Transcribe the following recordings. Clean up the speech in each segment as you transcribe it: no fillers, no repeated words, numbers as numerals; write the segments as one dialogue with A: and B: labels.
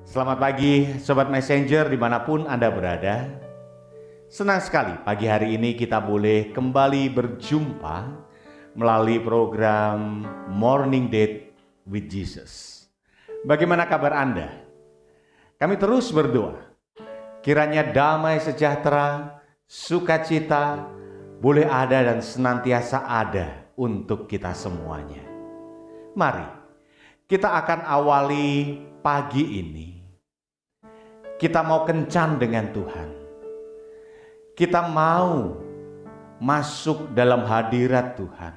A: Selamat pagi Sobat Messenger dimanapun Anda berada. Senang sekali pagi hari ini kita boleh kembali berjumpa melalui program Morning Date with Jesus. Bagaimana kabar Anda? Kami terus berdoa, kiranya damai sejahtera, sukacita boleh ada dan senantiasa ada untuk kita semuanya. Mari kita akan awali pagi ini. Kita mau kencan dengan Tuhan. Kita mau masuk dalam hadirat Tuhan.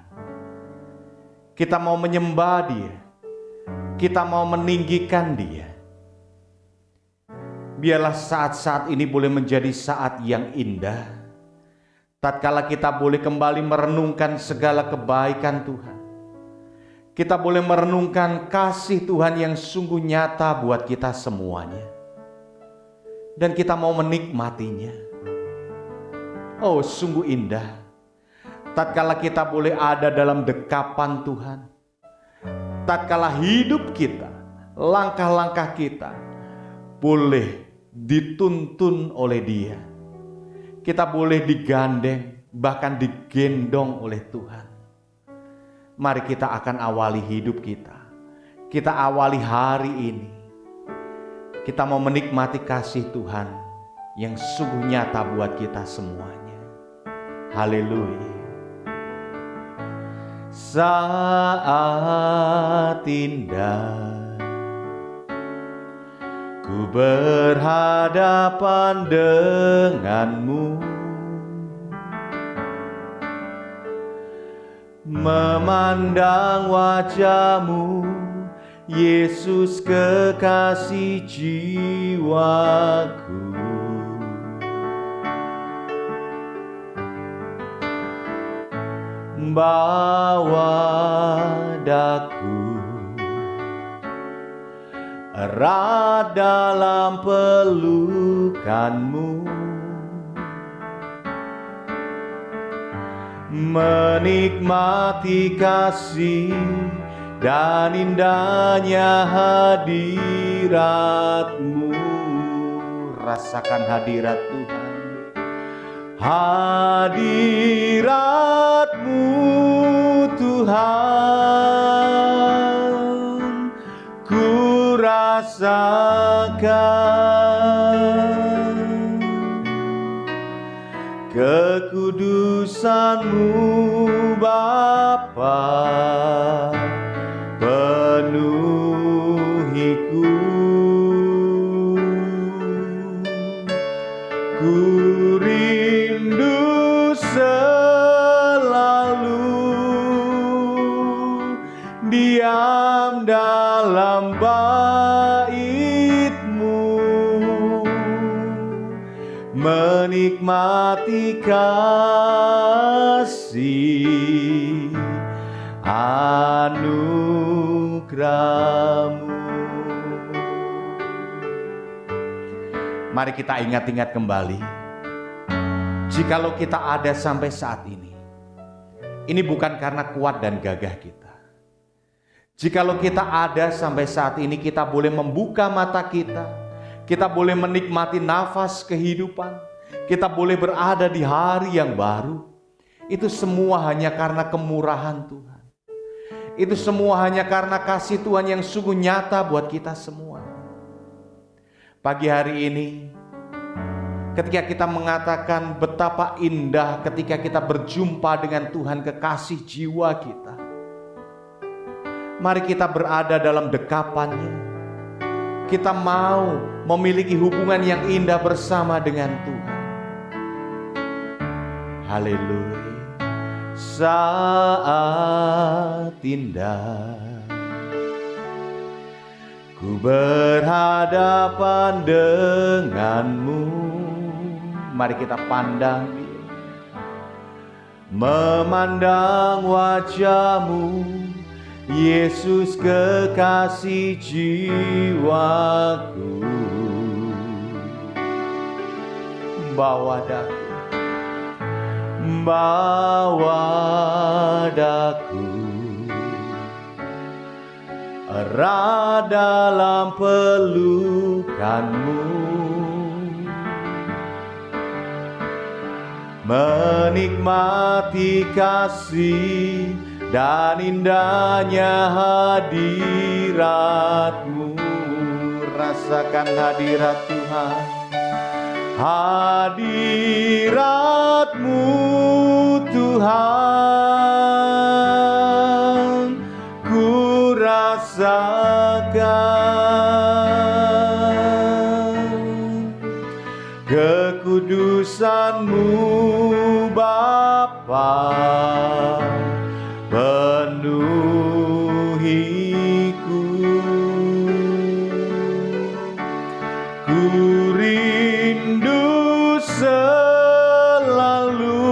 A: Kita mau menyembah Dia. Kita mau meninggikan Dia. Biarlah saat-saat ini boleh menjadi saat yang indah. Tatkala kita boleh kembali merenungkan segala kebaikan Tuhan. Kita boleh merenungkan kasih Tuhan yang sungguh nyata buat kita semuanya. Dan kita mau menikmatinya. Oh, sungguh indah tatkala kita boleh ada dalam dekapan Tuhan. Tatkala hidup kita, langkah-langkah kita boleh dituntun oleh Dia. Kita boleh digandeng, bahkan digendong oleh Tuhan. Mari kita akan awali hidup kita. Kita awali hari ini. Kita mau menikmati kasih Tuhan yang sungguh nyata buat kita semuanya. Haleluya. Saat indah ku berhadapan denganmu, memandang wajah-Mu, Yesus kekasih jiwaku. Bawa daku erat dalam pelukan-Mu, menikmati kasih dan indahnya hadirat-Mu. Rasakan hadirat Tuhan. Hadirat-Mu Tuhan, ku rasakan kekudusan-Mu Bapa, penuhiku. Ku rindu selalu diam dalam bait-Mu, menikmati kasih anugerah-Mu. Mari kita ingat-ingat kembali, jikalau kita ada sampai saat ini bukan karena kuat dan gagah kita. Jikalau kita ada sampai saat ini, kita boleh membuka mata kita boleh menikmati nafas kehidupan, kita boleh berada di hari yang baru. Itu semua hanya karena kemurahan Tuhan. Itu semua hanya karena kasih Tuhan yang sungguh nyata buat kita semua. Pagi hari ini, ketika kita mengatakan betapa indah ketika kita berjumpa dengan Tuhan kekasih jiwa kita, mari kita berada dalam dekapan-Nya. Kita mau memiliki hubungan yang indah bersama dengan Tuhan. Haleluya. Saat indah ku berhadapan denganmu. Mari kita pandang Dia. Memandang wajah-Mu, Yesus kekasih jiwaku. Bawa daku erat dalam pelukanmu, menikmati kasih dan indahnya hadirat-Mu. Rasakan hadirat Tuhan, hadirat-Mu Tuhan, ku rasakan kekudusan-Mu Bapa, penuhiku. Ku rindu selalu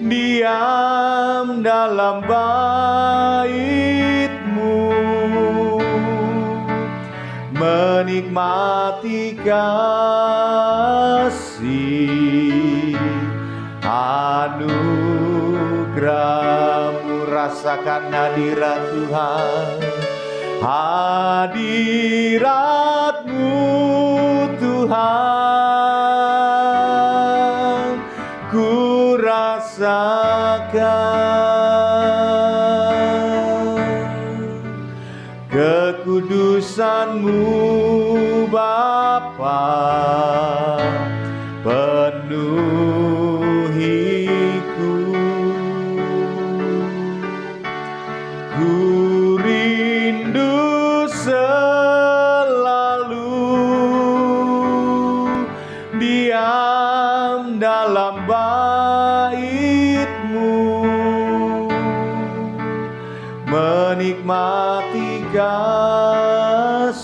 A: diam dalam bait-Mu, menikmati kasih anugerah-Mu. Rasakan hadirat Tuhan, hadirat-Mu Tuhan, ku rasakan kekudusan-Mu Bapa, penuhiku. Ku rindu selalu diam dalam bait-Mu, menikmati kasih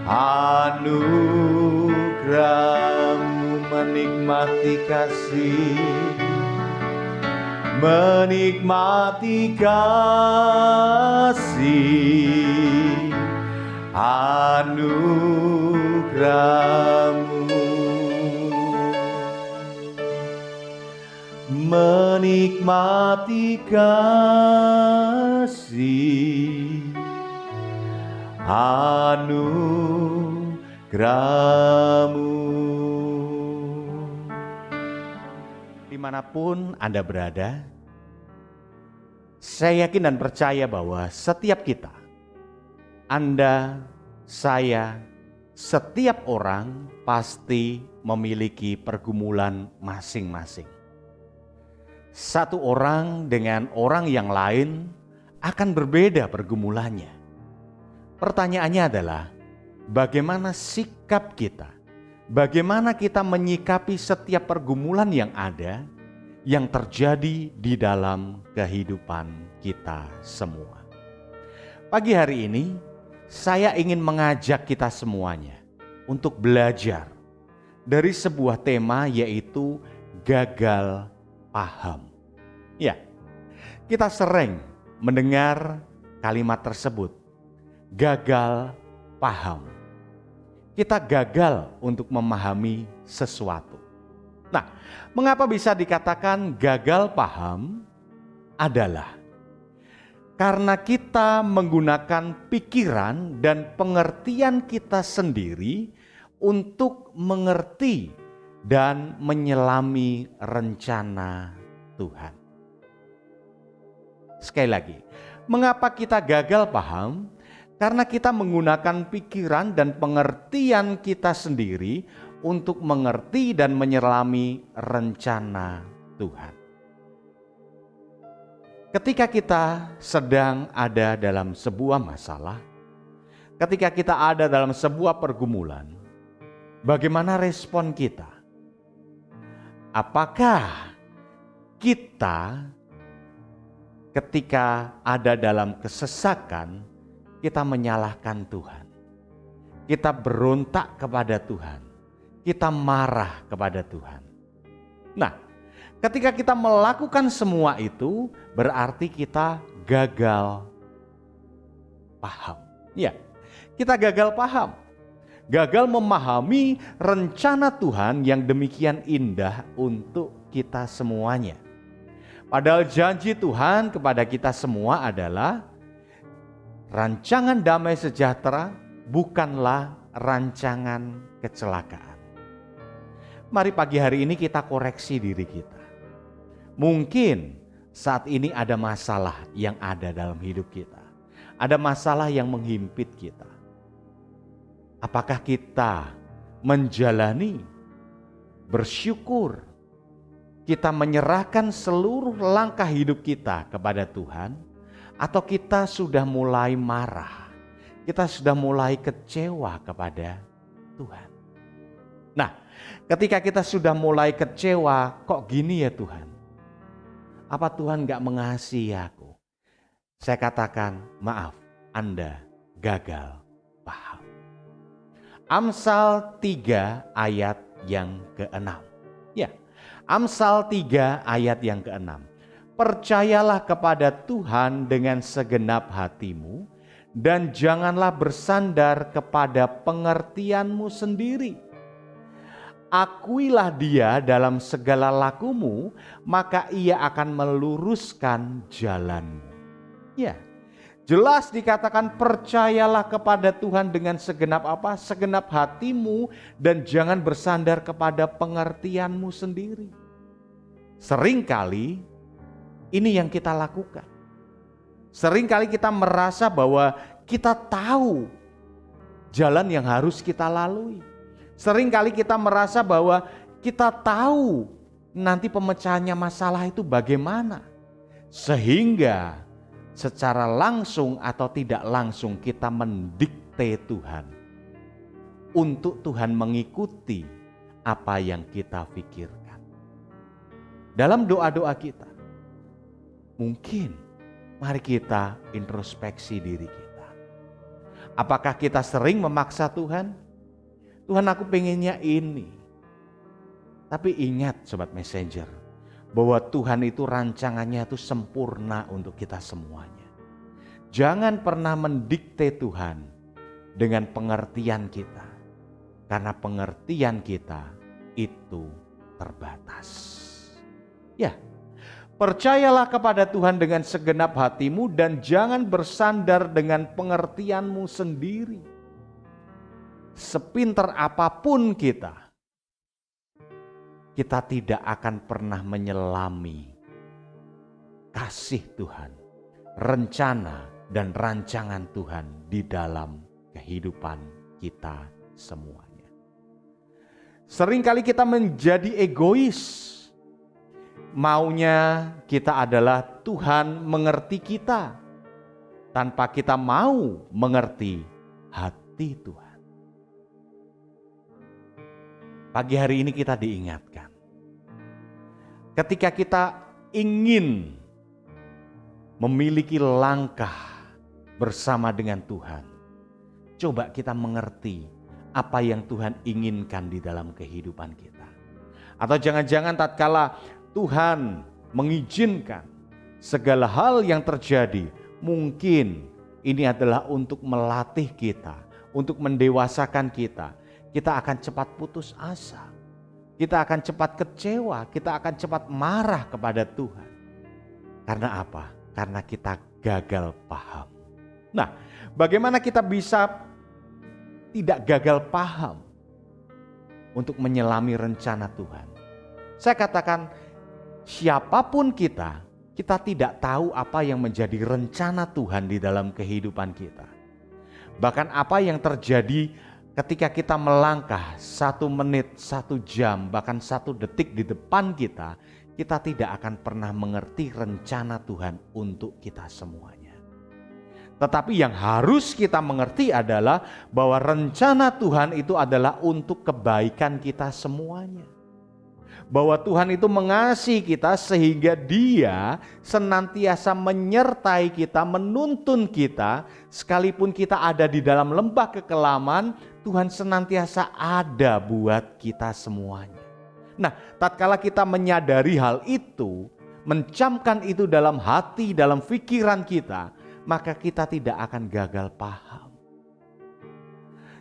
A: anugerah-Mu, menikmati kasih, menikmati kasih anugerah-Mu, menikmati kasih anugerah-Mu. Dimanapun Anda berada, saya yakin dan percaya bahwa setiap kita, Anda, saya, setiap orang pasti memiliki pergumulan masing-masing. Satu orang dengan orang yang lain akan berbeda pergumulannya. Pertanyaannya adalah, bagaimana sikap kita? Bagaimana kita menyikapi setiap pergumulan yang ada, yang terjadi di dalam kehidupan kita semua? Pagi hari ini, saya ingin mengajak kita semuanya untuk belajar dari sebuah tema, yaitu gagal paham. Ya, kita sering mendengar kalimat tersebut, gagal paham. Kita gagal untuk memahami sesuatu. Nah, mengapa bisa dikatakan gagal paham? Adalah karena kita menggunakan pikiran dan pengertian kita sendiri untuk mengerti dan menyelami rencana Tuhan. Sekali lagi, mengapa kita gagal paham? Karena kita menggunakan pikiran dan pengertian kita sendiri untuk mengerti dan menyelami rencana Tuhan. Ketika kita sedang ada dalam sebuah masalah, ketika kita ada dalam sebuah pergumulan, bagaimana respon kita? Apakah kita ketika ada dalam kesesakan, kita menyalahkan Tuhan, kita berontak kepada Tuhan, kita marah kepada Tuhan? Nah, ketika kita melakukan semua itu, berarti kita gagal paham. Ya, kita gagal paham, gagal memahami rencana Tuhan yang demikian indah untuk kita semuanya. Padahal janji Tuhan kepada kita semua adalah rancangan damai sejahtera bukanlah rancangan kecelakaan. Mari pagi hari ini kita koreksi diri kita. Mungkin saat ini ada masalah yang ada dalam hidup kita. Ada masalah yang menghimpit kita. Apakah kita menjalani, bersyukur, kita menyerahkan seluruh langkah hidup kita kepada Tuhan, atau kita sudah mulai marah, kita sudah mulai kecewa kepada Tuhan? Nah, ketika kita sudah mulai kecewa, kok gini ya Tuhan? Apa Tuhan gak mengasihi aku? Saya katakan, maaf, Anda gagal paham. Amsal 3 ayat yang ke-6. Ya, Amsal 3 ayat yang ke-6. Percayalah kepada Tuhan dengan segenap hatimu dan janganlah bersandar kepada pengertianmu sendiri. Akuilah Dia dalam segala lakumu, maka Ia akan meluruskan jalanmu. Ya, jelas dikatakan percayalah kepada Tuhan dengan segenap apa? Segenap hatimu dan jangan bersandar kepada pengertianmu sendiri. Seringkali ini yang kita lakukan. Seringkali kita merasa bahwa kita tahu jalan yang harus kita lalui. Seringkali kita merasa bahwa kita tahu nanti pemecahannya masalah itu bagaimana. Sehingga secara langsung atau tidak langsung kita mendikte Tuhan untuk Tuhan mengikuti apa yang kita pikirkan. Dalam doa-doa kita, mungkin mari kita introspeksi diri kita. Apakah kita sering memaksa Tuhan? Tuhan, aku pengennya ini. Tapi ingat Sobat Messenger, bahwa Tuhan itu rancangannya itu sempurna untuk kita semuanya. Jangan pernah mendikte Tuhan dengan pengertian kita. Karena pengertian kita itu terbatas. Ya, percayalah kepada Tuhan dengan segenap hatimu dan jangan bersandar dengan pengertianmu sendiri. Sepintar apapun kita tidak akan pernah menyelami kasih Tuhan, rencana dan rancangan Tuhan di dalam kehidupan kita semuanya. Seringkali kita menjadi egois. Maunya kita adalah Tuhan mengerti kita tanpa kita mau mengerti hati Tuhan. Pagi hari ini kita diingatkan, ketika kita ingin memiliki langkah bersama dengan Tuhan, coba kita mengerti apa yang Tuhan inginkan di dalam kehidupan kita. Atau jangan-jangan tatkala Tuhan mengizinkan segala hal yang terjadi, mungkin ini adalah untuk melatih kita, untuk mendewasakan kita. Kita akan cepat putus asa, kita akan cepat kecewa, kita akan cepat marah kepada Tuhan. Karena apa? Karena kita gagal paham. Nah, bagaimana kita bisa tidak gagal paham untuk menyelami rencana Tuhan? Saya katakan, siapapun kita tidak tahu apa yang menjadi rencana Tuhan di dalam kehidupan kita. Bahkan apa yang terjadi ketika kita melangkah 1 menit, 1 jam, bahkan 1 detik di depan kita tidak akan pernah mengerti rencana Tuhan untuk kita semuanya. Tetapi yang harus kita mengerti adalah bahwa rencana Tuhan itu adalah untuk kebaikan kita semuanya. Bahwa Tuhan itu mengasihi kita sehingga Dia senantiasa menyertai kita, menuntun kita. Sekalipun kita ada di dalam lembah kekelaman, Tuhan senantiasa ada buat kita semuanya. Nah, tatkala kita menyadari hal itu, mencamkan itu dalam hati, dalam pikiran kita, maka kita tidak akan gagal paham.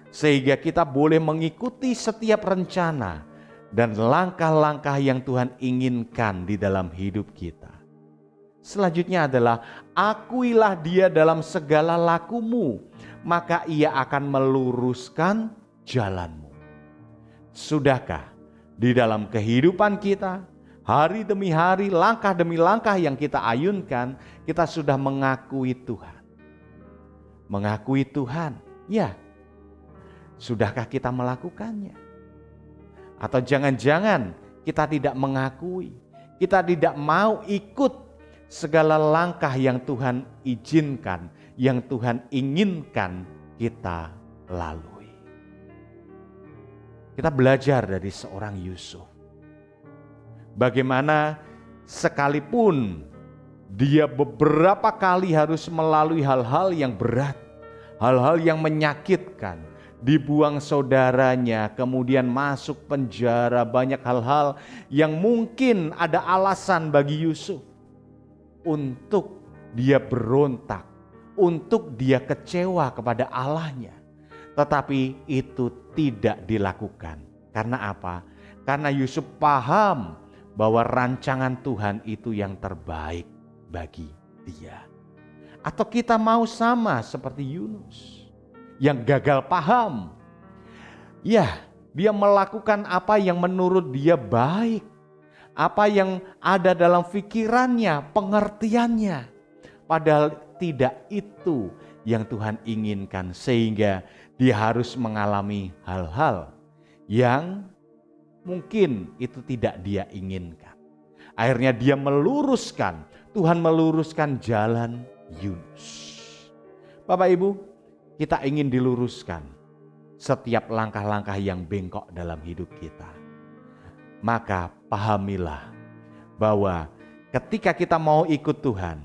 A: Sehingga kita boleh mengikuti setiap rencana dan langkah-langkah yang Tuhan inginkan di dalam hidup kita. Selanjutnya adalah akuilah dia dalam segala lakumu, maka ia akan meluruskan jalanmu. Sudahkah di dalam kehidupan kita, hari demi hari, langkah demi langkah yang kita ayunkan, kita sudah mengakui Tuhan? Mengakui Tuhan, ya. Sudahkah kita melakukannya? Atau jangan-jangan kita tidak mengakui, kita tidak mau ikut segala langkah yang Tuhan izinkan, yang Tuhan inginkan kita lalui. Kita belajar dari seorang Yusuf. Bagaimana sekalipun dia beberapa kali harus melalui hal-hal yang berat, hal-hal yang menyakitkan, dibuang saudaranya, kemudian masuk penjara, banyak hal-hal yang mungkin ada alasan bagi Yusuf untuk dia berontak, untuk dia kecewa kepada Allahnya. Tetapi itu tidak dilakukan. Karena apa? Karena Yusuf paham bahwa rancangan Tuhan itu yang terbaik bagi dia. Atau kita mau sama seperti Yunus yang gagal paham. Ya, dia melakukan apa yang menurut dia baik. Apa yang ada dalam pikirannya, pengertiannya. Padahal tidak itu yang Tuhan inginkan, sehingga dia harus mengalami hal-hal yang mungkin itu tidak dia inginkan. Akhirnya dia meluruskan, Tuhan meluruskan jalan Yunus. Bapak Ibu, kita ingin diluruskan setiap langkah-langkah yang bengkok dalam hidup kita. Maka pahamilah bahwa ketika kita mau ikut Tuhan,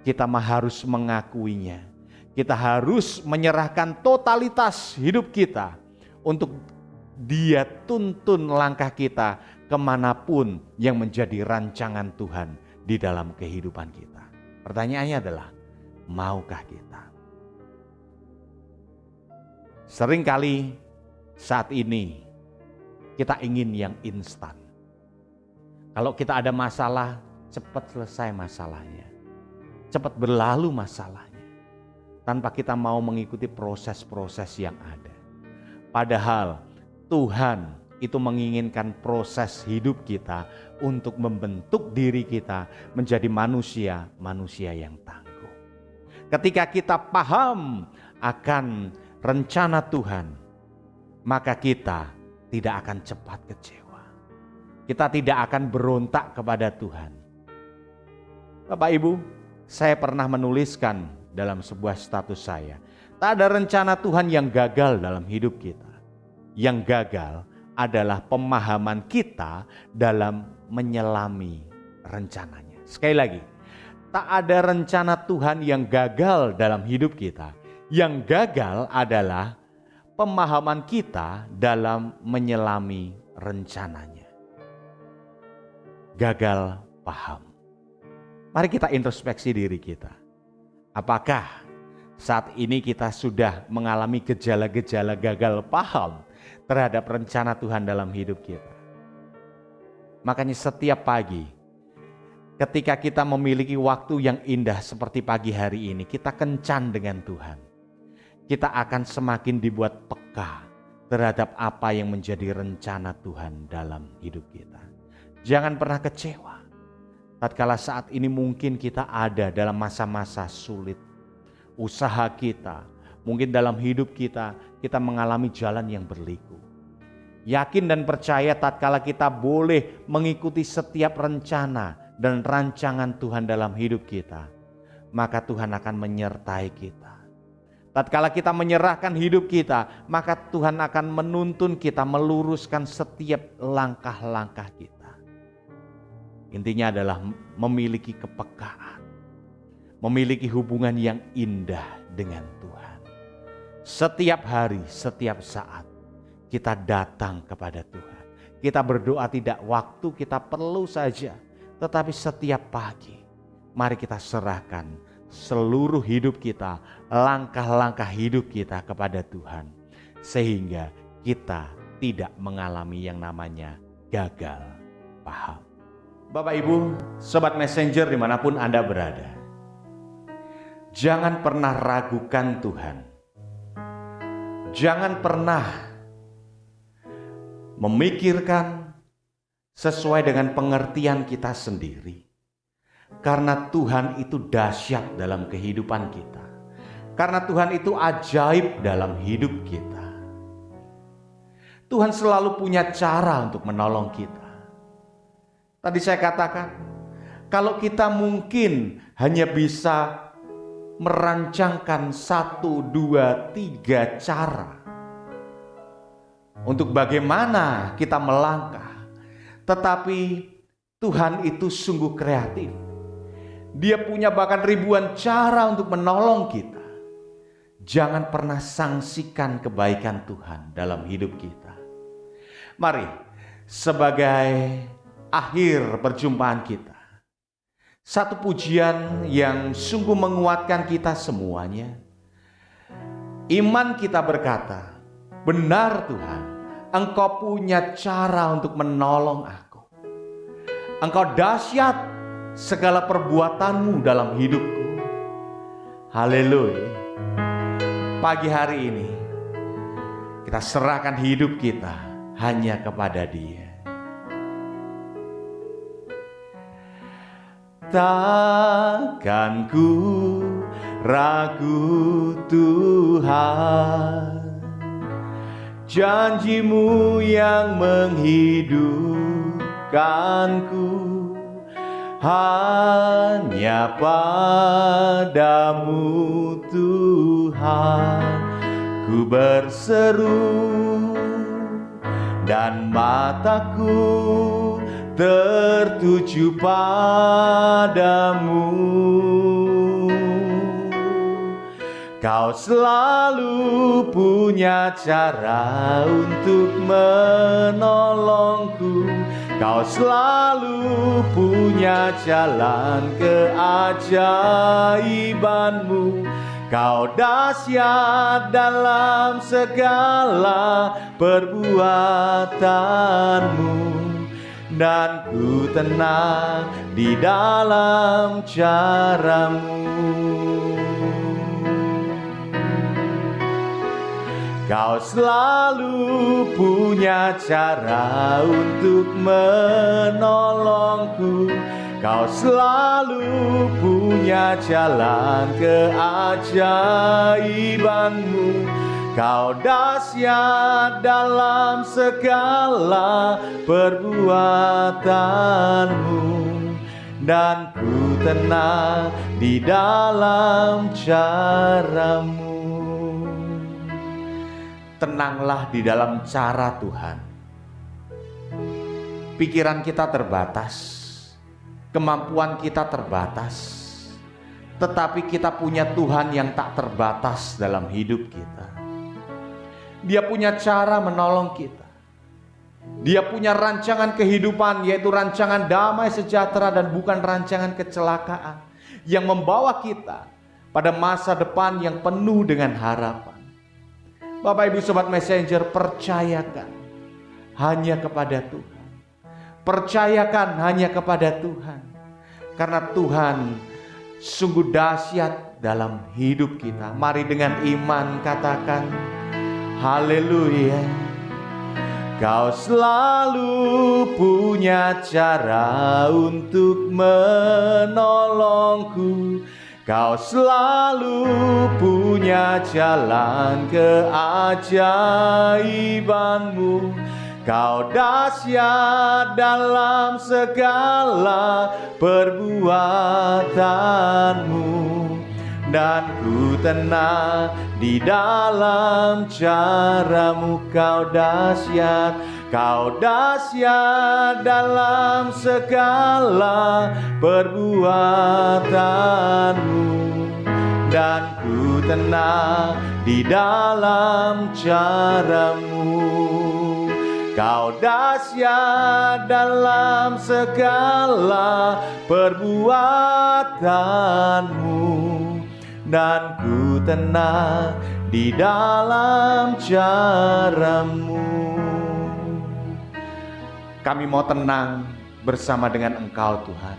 A: kita harus mengakuinya. Kita harus menyerahkan totalitas hidup kita untuk Dia tuntun langkah kita kemanapun yang menjadi rancangan Tuhan di dalam kehidupan kita. Pertanyaannya adalah, maukah kita? Seringkali saat ini kita ingin yang instan. Kalau kita ada masalah, cepat selesai masalahnya. Cepat berlalu masalahnya. Tanpa kita mau mengikuti proses-proses yang ada. Padahal Tuhan itu menginginkan proses hidup kita untuk membentuk diri kita menjadi manusia yang tangguh. Ketika kita paham akan rencana Tuhan, maka kita tidak akan cepat kecewa. Kita tidak akan berontak kepada Tuhan. Bapak Ibu, saya pernah menuliskan dalam sebuah status saya, tak ada rencana Tuhan yang gagal dalam hidup kita. Yang gagal adalah pemahaman kita dalam menyelami rencananya. Sekali lagi, tak ada rencana Tuhan yang gagal dalam hidup kita. Yang gagal adalah pemahaman kita dalam menyelami rencananya. Gagal paham. Mari kita introspeksi diri kita. Apakah saat ini kita sudah mengalami gejala-gejala gagal paham terhadap rencana Tuhan dalam hidup kita? Makanya setiap pagi, ketika kita memiliki waktu yang indah seperti pagi hari ini, kita kencan dengan Tuhan. Kita akan semakin dibuat peka terhadap apa yang menjadi rencana Tuhan dalam hidup kita. Jangan pernah kecewa. Tatkala saat ini mungkin kita ada dalam masa-masa sulit. Usaha kita, mungkin dalam hidup kita mengalami jalan yang berliku. Yakin dan percaya tatkala kita boleh mengikuti setiap rencana dan rancangan Tuhan dalam hidup kita, maka Tuhan akan menyertai kita. Tatkala kita menyerahkan hidup kita, maka Tuhan akan menuntun kita, meluruskan setiap langkah-langkah kita. Intinya adalah memiliki kepekaan, memiliki hubungan yang indah dengan Tuhan. Setiap hari, setiap saat kita datang kepada Tuhan. Kita berdoa tidak waktu kita perlu saja, tetapi setiap pagi mari kita serahkan seluruh hidup kita, langkah-langkah hidup kita kepada Tuhan, sehingga kita tidak mengalami yang namanya gagal paham. Bapak Ibu, Sobat Messenger dimanapun Anda berada, jangan pernah ragukan Tuhan. Jangan pernah memikirkan sesuai dengan pengertian kita sendiri. Karena Tuhan itu dahsyat dalam kehidupan kita. Karena Tuhan itu ajaib dalam hidup kita. Tuhan selalu punya cara untuk menolong kita. Tadi saya katakan, kalau kita mungkin hanya bisa merancangkan 1, 2, 3 cara untuk bagaimana kita melangkah, tetapi Tuhan itu sungguh kreatif. Dia punya bahkan ribuan cara untuk menolong kita. Jangan pernah sangsikan kebaikan Tuhan dalam hidup kita. Mari, sebagai akhir perjumpaan kita, satu pujian yang sungguh menguatkan kita semuanya. Iman kita berkata, benar Tuhan, Engkau punya cara untuk menolong aku. Engkau dahsyat segala perbuatanmu dalam hidupku. Haleluya. Pagi hari ini kita serahkan hidup kita hanya kepada Dia. Takkan ku ragu Tuhan, janji-Mu yang menghidupkanku, hanya padamu Tuhan ku berseru, dan mataku tertuju padamu. Kau selalu punya cara untuk menolongku. Kau selalu punya jalan keajaiban-Mu. Kau dahsyat dalam segala perbuatanmu, dan ku tenang di dalam cara-Mu. Kau selalu punya cara untuk menolongku. Kau selalu punya jalan keajaiban-Mu. Kau dahsyat dalam segala perbuatanmu, dan ku tenang di dalam cara-Mu. Tenanglah di dalam cara Tuhan. Pikiran kita terbatas, kemampuan kita terbatas, tetapi kita punya Tuhan yang tak terbatas dalam hidup kita. Dia punya cara menolong kita. Dia punya rancangan kehidupan, yaitu rancangan damai sejahtera dan bukan rancangan kecelakaan, yang membawa kita pada masa depan yang penuh dengan harapan. Bapak Ibu Sobat Messenger, percayakan hanya kepada Tuhan. Percayakan hanya kepada Tuhan. Karena Tuhan sungguh dahsyat dalam hidup kita. Mari dengan iman katakan, haleluya. Kau selalu punya cara untuk menolongku. Kau selalu punya jalan keajaiban-Mu. Kau dahsyat dalam segala perbuatanmu, dan ku tenang di dalam cara-Mu. Kau dahsyat dalam segala perbuatanmu, dan ku tenang di dalam cara-Mu. Kau dahsyat dalam segala perbuatanmu, dan ku tenang di dalam cara-Mu. Kami mau tenang bersama dengan Engkau Tuhan.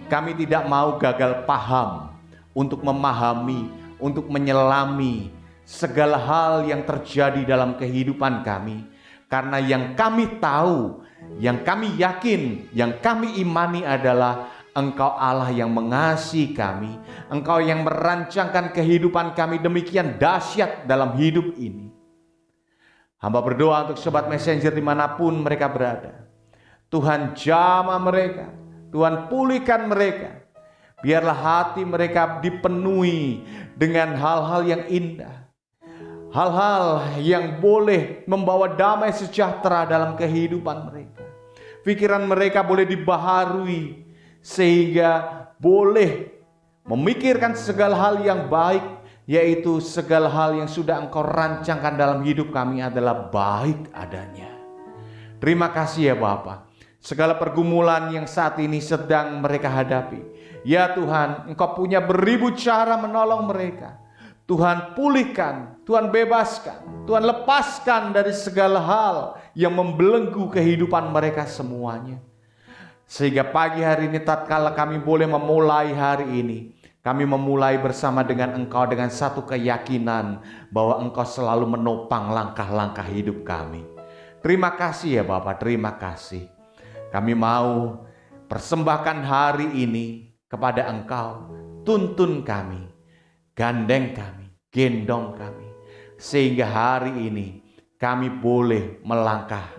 A: Kami tidak mau gagal paham untuk memahami, untuk menyelami segala hal yang terjadi dalam kehidupan kami. Karena yang kami tahu, yang kami yakin, yang kami imani adalah Engkau Allah yang mengasihi kami. Engkau yang merancangkan kehidupan kami demikian dahsyat dalam hidup ini. Hamba berdoa untuk sobat messenger dimanapun mereka berada. Tuhan jamah mereka, Tuhan pulihkan mereka. Biarlah hati mereka dipenuhi dengan hal-hal yang indah. Hal-hal yang boleh membawa damai sejahtera dalam kehidupan mereka. Pikiran mereka boleh dibaharui sehingga boleh memikirkan segala hal yang baik, yaitu segala hal yang sudah Engkau rancangkan dalam hidup kami adalah baik adanya. Terima kasih ya Bapa. Segala pergumulan yang saat ini sedang mereka hadapi, ya Tuhan, Engkau punya beribu cara menolong mereka. Tuhan pulihkan, Tuhan bebaskan, Tuhan lepaskan dari segala hal yang membelenggu kehidupan mereka semuanya. Sehingga pagi hari ini tatkala kami boleh memulai hari ini, kami memulai bersama dengan Engkau dengan satu keyakinan bahwa Engkau selalu menopang langkah-langkah hidup kami. Terima kasih ya Bapak, terima kasih. Kami mau persembahkan hari ini kepada Engkau. Tuntun kami, gandeng kami, gendong kami. Sehingga hari ini kami boleh melangkah.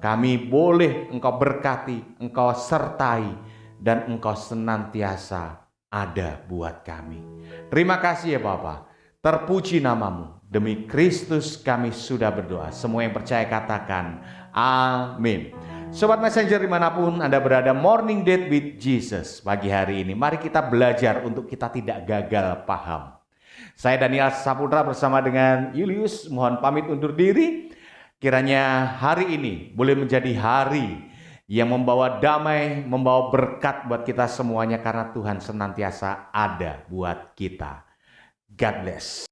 A: Kami boleh Engkau berkati, Engkau sertai, dan Engkau senantiasa ada buat kami. Terima kasih ya Bapa. Terpuji namamu. Demi Kristus kami sudah berdoa. Semua yang percaya katakan amin. Sobat messenger dimanapun Anda berada, Morning Date with Jesus pagi hari ini. Mari kita belajar untuk kita tidak gagal paham. Saya Daniel Saputra bersama dengan Julius mohon pamit undur diri. Kiranya hari ini boleh menjadi hari yang membawa damai, membawa berkat buat kita semuanya karena Tuhan senantiasa ada buat kita. God bless.